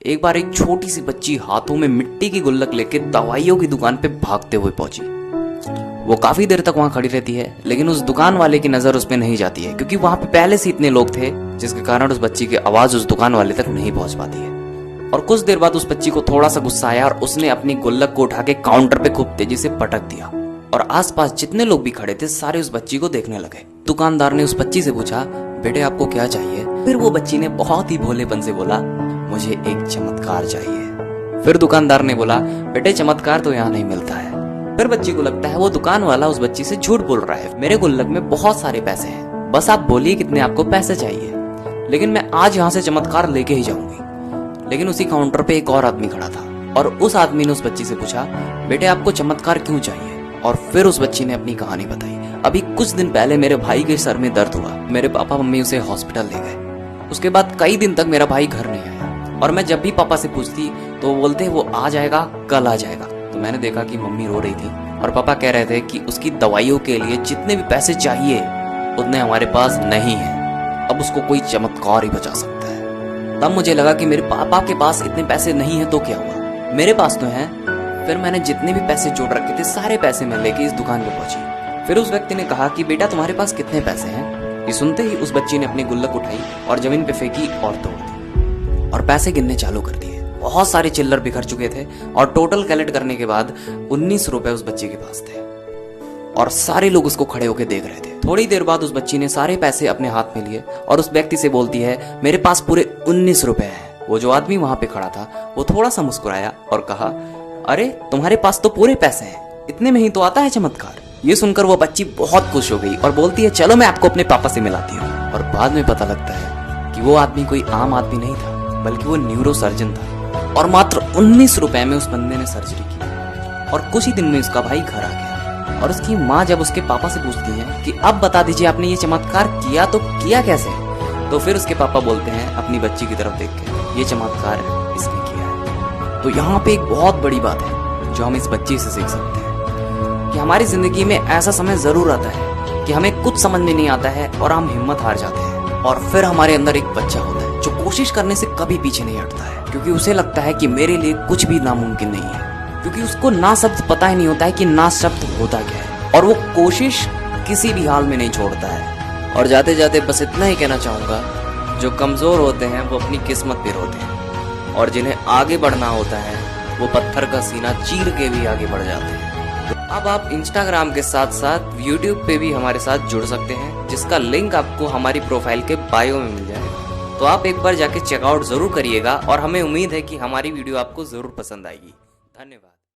एक बार एक छोटी सी बच्ची हाथों में मिट्टी की गुल्लक लेके दवाइयों की दुकान पे भागते हुए पहुंची। वो काफी देर तक वहां खड़ी रहती है, लेकिन उस दुकान वाले की नजर उस पे नहीं जाती है, क्योंकि वहां पे पहले से इतने लोग थे, जिसके कारण उस बच्ची की आवाज उस दुकान वाले तक नहीं पहुंच पाती है। और कुछ देर बाद उस बच्ची को थोड़ा सा गुस्सा आया और उसने अपनी गुल्लक को उठा के काउंटर पे खूब तेजी से पटक दिया। और आसपास जितने लोग भी खड़े थे सारे उस बच्ची को देखने लगे। दुकानदार ने उस बच्ची से पूछा, बेटे आपको क्या चाहिए? फिर वो बच्ची ने बहुत ही भोलेपन से बोला, मुझे एक चमत्कार चाहिए। फिर दुकानदार ने बोला, बेटे चमत्कार तो यहाँ नहीं मिलता है। फिर बच्ची को लगता है वो दुकान वाला उस बच्ची से झूठ बोल रहा है। मेरे गुल्लक में बहुत सारे पैसे हैं, बस आप बोलिए कितने आपको पैसे चाहिए, लेकिन मैं आज यहाँ से चमत्कार लेके ही जाऊंगी। लेकिन उसी काउंटर पे एक और आदमी खड़ा था और उस आदमी ने उस बच्ची से पूछा, बेटे आपको चमत्कार क्यों चाहिए? और फिर उस बच्ची ने अपनी कहानी बताई। अभी कुछ दिन पहले मेरे भाई के सर में दर्द हुआ, मेरे पापा मम्मी उसे हॉस्पिटल ले गए। उसके बाद कई दिन तक मेरा भाई घर नहीं आया, और मैं जब भी पापा से पूछती तो वो बोलते वो आ जाएगा, कल आ जाएगा। तो मैंने देखा कि मम्मी रो रही थी और पापा कह रहे थे कि उसकी दवाइयों के लिए जितने भी पैसे चाहिए उतने हमारे पास नहीं है, अब उसको कोई चमत्कार ही बचा सकता है। तब मुझे लगा कि मेरे पापा के पास इतने पैसे नहीं है तो क्या हुआ, मेरे पास तो हैं। फिर मैंने जितने भी पैसे जोड़ रखे थे सारे पैसे मैं लेके इस दुकान पे पहुंची। फिर उस व्यक्ति ने कहा कि बेटा तुम्हारे पास कितने पैसे हैं? ये सुनते ही उस बच्ची ने अपनी गुल्लक उठाई और जमीन पे फेंकी और तोड़ दी और पैसे गिनने चालू कर दिए। बहुत सारे चिल्लर बिखर चुके थे और टोटल कैलकुलेट करने के बाद 19 रुपए उस बच्ची के पास थे और सारे लोग उसको खड़े होकर देख रहे थे। थोड़ी देर बाद उस बच्ची ने सारे पैसे अपने हाथ में लिए और उस व्यक्ति से बोलती है, मेरे पास पूरे 19 रुपए हैं। वो जो आदमी वहां पे खड़ा था वो थोड़ा सा मुस्कुराया और कहा, अरे तुम्हारे पास तो पूरे पैसे हैं, इतने में ही तो आता है चमत्कार। ये सुनकर वो बच्ची बहुत खुश हो गई और बोलती है, चलो मैं आपको अपने पापा से मिलाती हूँ। और बाद में पता लगता है कि वो आदमी कोई आम आदमी नहीं था, बल्कि वो न्यूरो सर्जन था और मात्र 19 रुपए में उस बंदे ने सर्जरी की और कुछ ही दिन में उसका भाई घर आ गया। और उसकी माँ जब उसके पापा से पूछती है कि अब बता दीजिए आपने ये चमत्कार किया तो किया कैसे, तो फिर उसके पापा बोलते हैं अपनी बच्ची की तरफ देख के, ये चमत्कार इसने किया है। तो यहाँ पे एक बहुत बड़ी बात है जो हम इस बच्ची से सीख सकते हैं कि हमारी जिंदगी में ऐसा समय जरूर आता है कि हमें कुछ समझ में नहीं आता है और हम हिम्मत हार जाते हैं, और फिर हमारे अंदर एक बच्चा होता है जो कोशिश करने से कभी पीछे नहीं हटता है, क्योंकि उसे लगता है कि मेरे लिए कुछ भी नामुमकिन नहीं है, क्योंकि उसको ना शब्द पता ही नहीं होता है कि ना शब्द होता क्या है, और वो कोशिश किसी भी हाल में नहीं छोड़ता है। और जाते जाते बस इतना ही कहना चाहूंगा, जो कमजोर होते हैं वो अपनी किस्मत पे रोते हैं, और जिन्हें आगे बढ़ना होता है वो पत्थर का सीना चीर के भी आगे बढ़ जाते हैं। अब आप इंस्टाग्राम के साथ साथ यूट्यूब पे भी हमारे साथ जुड़ सकते हैं, जिसका लिंक आपको हमारी प्रोफाइल के बायो में मिल जाएगा। तो आप एक बार जाके चेकआउट जरूर करिएगा और हमें उम्मीद है कि हमारी वीडियो आपको जरूर पसंद आएगी। धन्यवाद।